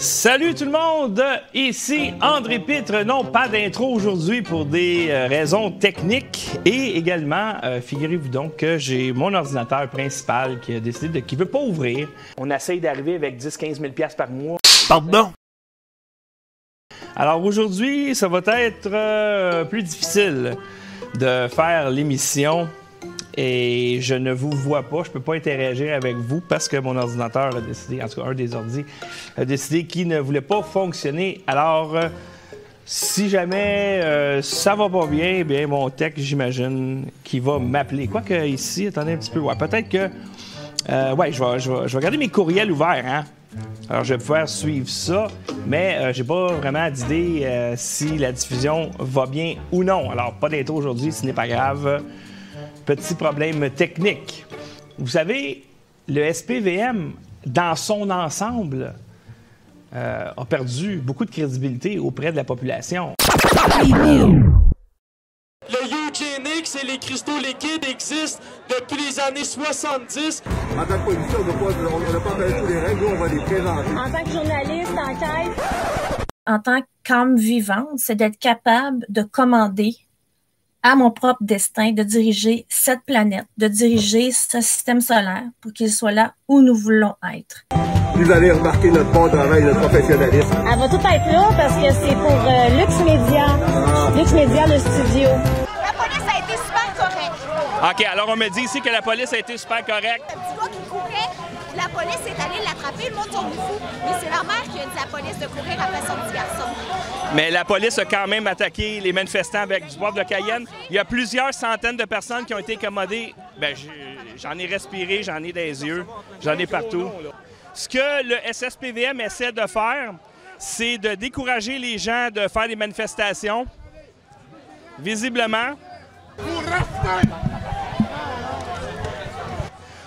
Salut tout le monde, ici André Pitre. Non, pas d'intro aujourd'hui pour des raisons techniques et également, figurez-vous donc que j'ai mon ordinateur principal qui a décidé qu'il ne veut pas ouvrir. On essaye d'arriver avec 10-15 000 $ par mois. Pardon? Alors aujourd'hui, ça va être plus difficile de faire l'émission. Et je ne vous vois pas, je ne peux pas interagir avec vous parce que mon ordinateur a décidé, en tout cas un des ordi, a décidé qu'il ne voulait pas fonctionner. Alors, si jamais ça va pas bien, bien mon tech, j'imagine, qu'il va m'appeler. Quoique ici, attendez un petit peu, ouais, peut-être que... ouais, je vais regarder mes courriels ouverts, hein. Alors, je vais pouvoir suivre ça, mais j'ai pas vraiment d'idée si la diffusion va bien ou non. Alors, pas d'intro aujourd'hui, ce n'est pas grave. Petit problème technique. Vous savez, le SPVM, dans son ensemble, a perdu beaucoup de crédibilité auprès de la population. Le eugenics et les cristaux liquides existent depuis les années 70. En tant que policier, on n'a pas fait tous les règles, on va les présenter. En tant que journaliste, enquête. En tant qu'âme vivante, c'est d'être capable de commander à mon propre destin, de diriger cette planète, de diriger ce système solaire pour qu'il soit là où nous voulons être. Vous allez remarquer notre bon travail, notre professionnalisme. Elle va tout être là parce que c'est pour Lux Media. Lux Media, le studio. La police a été super correcte. OK, alors on me dit ici que la police a été super correcte. Le petit gars qui courait, la police est allée l'attraper, le monde tourne fou. Mais c'est leur mère qui a dit à la police de courir après son petit garçon. Mais la police a quand même attaqué les manifestants avec du poivre de Cayenne. Il y a plusieurs centaines de personnes qui ont été incommodées. Bien, j'en ai respiré, j'en ai des yeux, j'en ai partout. Ce que le SSPVM essaie de faire, c'est de décourager les gens de faire des manifestations. Visiblement.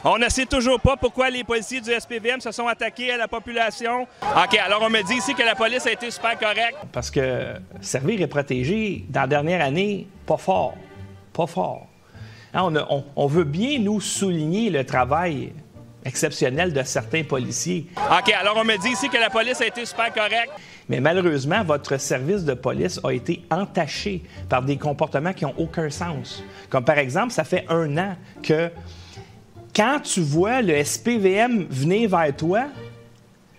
On ne sait toujours pas pourquoi les policiers du SPVM se sont attaqués à la population. OK, alors on me dit ici que la police a été super correcte. Parce que servir et protéger, dans la dernière année, pas fort. Pas fort. Hein, on veut bien nous souligner le travail exceptionnel de certains policiers. OK, alors on me dit ici que la police a été super correcte. Mais malheureusement, votre service de police a été entaché par des comportements qui n'ont aucun sens. Comme par exemple, ça fait 1 an que quand tu vois le SPVM venir vers toi,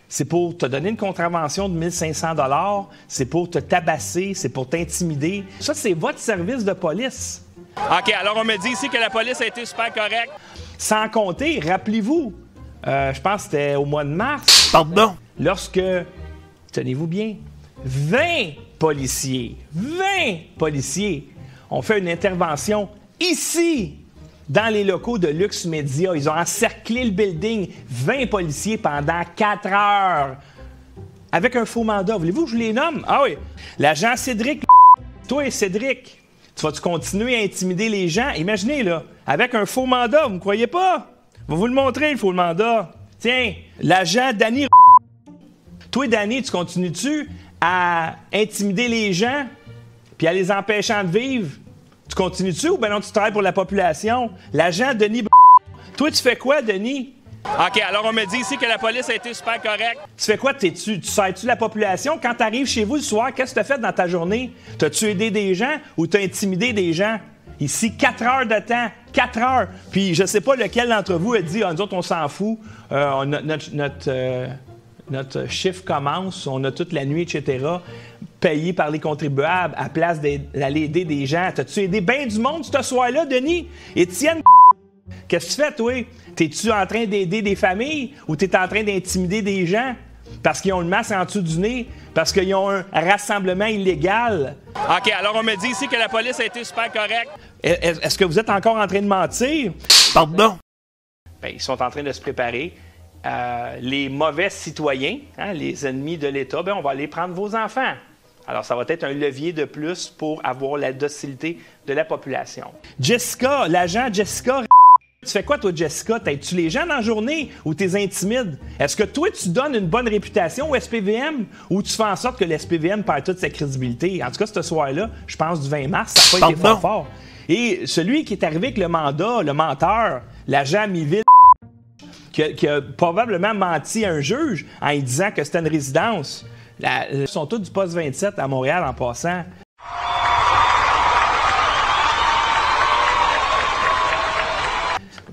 c'est pour te donner une contravention de 1 500 $, c'est pour te tabasser, c'est pour t'intimider. Ça, c'est votre service de police. OK, alors on me dit ici que la police a été super correcte. Sans compter, rappelez-vous, je pense que c'était au mois de mars. Pardon? Lorsque, tenez-vous bien, 20 policiers ont fait une intervention ici, dans les locaux de Lux Media. Ils ont encerclé le building, 20 policiers pendant 4 heures. Avec un faux mandat. Voulez-vous que je les nomme? Ah oui. L'agent Cédric, toi Cédric, tu vas-tu continuer à intimider les gens? Imaginez, là, avec un faux mandat, vous ne me croyez pas? Je vais vous le montrer, le faux mandat. Tiens, l'agent Danny, toi Danny, tu continues-tu à intimider les gens puis à les empêcher de vivre? Tu continues-tu ou bien non, tu travailles pour la population? L'agent Denis, toi, tu fais quoi, Denis? OK, alors on me dit ici que la police a été super correcte. Tu fais quoi? Tu sers-tu la population? Quand tu arrives chez vous le soir, qu'est-ce que tu as fait dans ta journée? T'as-tu aidé des gens ou t'as intimidé des gens? Ici, 4 heures de temps. 4 heures. Puis je sais pas lequel d'entre vous a dit, nous autres, on s'en fout. Notre chiffre commence, on a toute la nuit, etc., payé par les contribuables à place d'aller aider des gens. T'as-tu aidé bien du monde ce soir-là, Denis? Étienne, qu'est-ce que tu fais, toi? T'es-tu en train d'aider des familles ou t'es en train d'intimider des gens parce qu'ils ont le masque en dessous du nez, parce qu'ils ont un rassemblement illégal? OK, alors on me dit ici que la police a été super correcte. Est-ce que vous êtes encore en train de mentir? Pardon? Bien, ils sont en train de se préparer. Les mauvais citoyens, hein, les ennemis de l'État, bien, on va aller prendre vos enfants. Alors, ça va être un levier de plus pour avoir la docilité de la population. Jessica, l'agent Jessica, tu fais quoi, toi, Jessica? T'aides-tu les gens dans la journée ou t'es intimides? Est-ce que toi, tu donnes une bonne réputation au SPVM ou tu fais en sorte que le SPVM perd toute sa crédibilité? En tout cas, ce soir-là, je pense du 20 mars, ça n'a pas été fort. Et celui qui est arrivé avec le mandat, le menteur, l'agent Miville, qui a probablement menti à un juge en lui disant que c'était une résidence. Ils sont tous du poste 27 à Montréal en passant.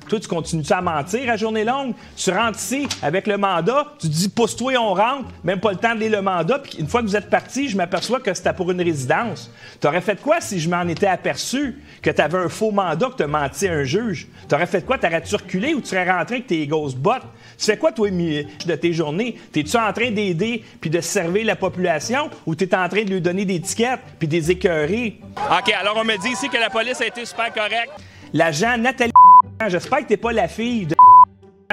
Toi, tu continues à mentir à journée longue? Tu rentres ici avec le mandat, tu dis « pousse-toi et on rentre », même pas le temps de lire le mandat, puis une fois que vous êtes parti, je m'aperçois que c'était pour une résidence. T'aurais fait quoi si je m'en étais aperçu que tu avais un faux mandat, que tu as menti à un juge? T'aurais fait quoi? T'aurais-tu reculé ou tu serais rentré avec tes grosses bottes? Tu fais quoi, toi, de tes journées? T'es-tu en train d'aider puis de servir la population ou t'es en train de lui donner des tickets puis des écœurer? OK, alors on me dit ici que la police a été super correcte. L'agent Nathalie, j'espère que t'es pas la fille de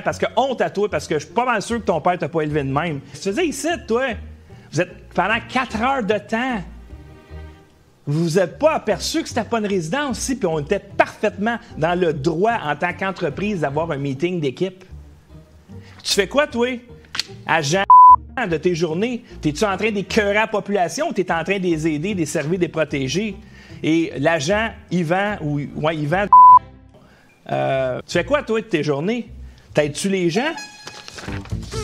parce que honte à toi, parce que je suis pas mal sûr que ton père t'a pas élevé de même. Tu faisais ici, toi? Vous êtes pendant 4 heures de temps. Vous vous êtes pas aperçu que c'était pas une résidence ici, puis on était parfaitement dans le droit en tant qu'entreprise d'avoir un meeting d'équipe. Tu fais quoi, toi? Agent de tes journées? T'es-tu en train d'écœurer la population ou t'es en train de les aider, de les servir, de les protéger? Et l'agent Yvan, Yvan, tu fais quoi, toi, de tes journées? T'aides-tu les gens?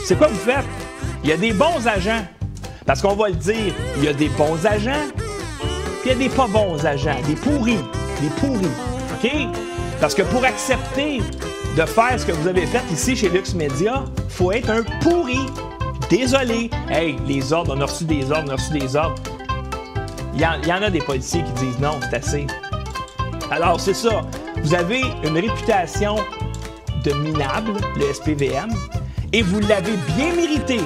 C'est quoi vous faites? Il y a des bons agents. Parce qu'on va le dire, il y a des bons agents, puis il y a des pas bons agents, des pourris. OK? Parce que pour accepter de faire ce que vous avez fait ici chez Lux Media, il faut être un pourri. Désolé. Hey, les ordres, on a reçu des ordres, Il y en a des policiers qui disent non, c'est assez. Alors, c'est ça. Vous avez une réputation de minable, le SPVM, et vous l'avez bien mérité.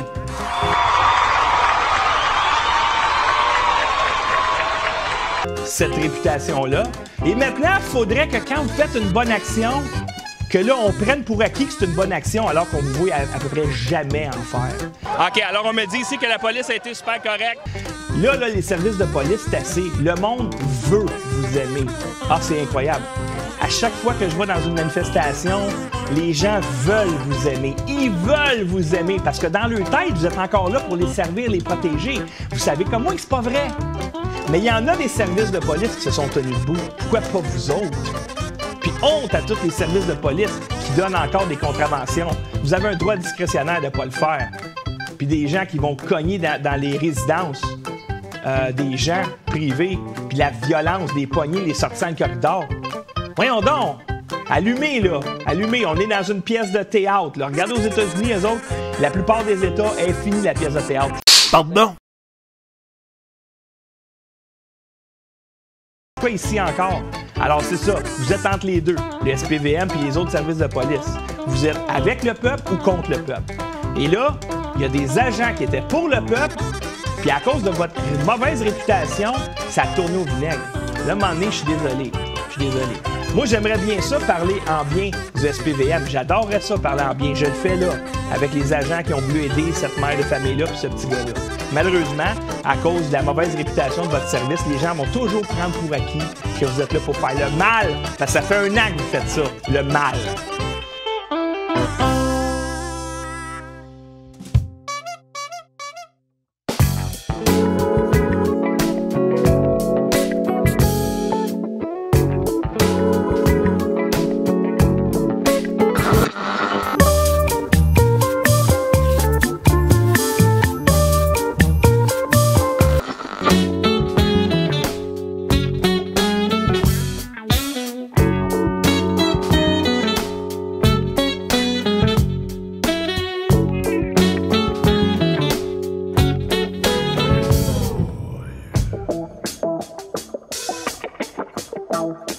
Cette réputation-là. Et maintenant, il faudrait que quand vous faites une bonne action, que là, on prenne pour acquis que c'est une bonne action alors qu'on vous voit à peu près jamais en faire. OK, alors on me dit ici que la police a été super correcte. Là, les services de police, c'est assez. Le monde veut vous aimer. Ah, c'est incroyable. À chaque fois que je vais dans une manifestation, les gens veulent vous aimer. Ils veulent vous aimer parce que dans leur tête, vous êtes encore là pour les servir, les protéger. Vous savez comme moi que c'est pas vrai. Mais il y en a des services de police qui se sont tenus debout. Pourquoi pas vous autres? Puis honte à tous les services de police qui donnent encore des contraventions. Vous avez un droit discrétionnaire de ne pas le faire. Puis des gens qui vont cogner dans les résidences des gens privés, puis la violence, des poignées, les sorties dans le corridor. Voyons donc! Allumez, là! Allumez! On est dans une pièce de théâtre, là. Regardez aux États-Unis, eux autres, la plupart des États, est finie la pièce de théâtre. Pardon? Pas ici encore. Alors, c'est ça. Vous êtes entre les deux, le SPVM puis les autres services de police. Vous êtes avec le peuple ou contre le peuple. Et là, il y a des agents qui étaient pour le peuple, puis à cause de votre mauvaise réputation, ça a tourné au vinaigre. Là, à un moment donné, je suis désolé. Moi, j'aimerais bien ça, parler en bien du SPVM. J'adorerais ça, parler en bien. Je le fais là, avec les agents qui ont voulu aider cette mère de famille-là puis ce petit gars-là. Malheureusement, à cause de la mauvaise réputation de votre service, les gens vont toujours prendre pour acquis que vous êtes là pour faire le mal. Parce que ça fait 1 an que vous faites ça, le mal. Wow.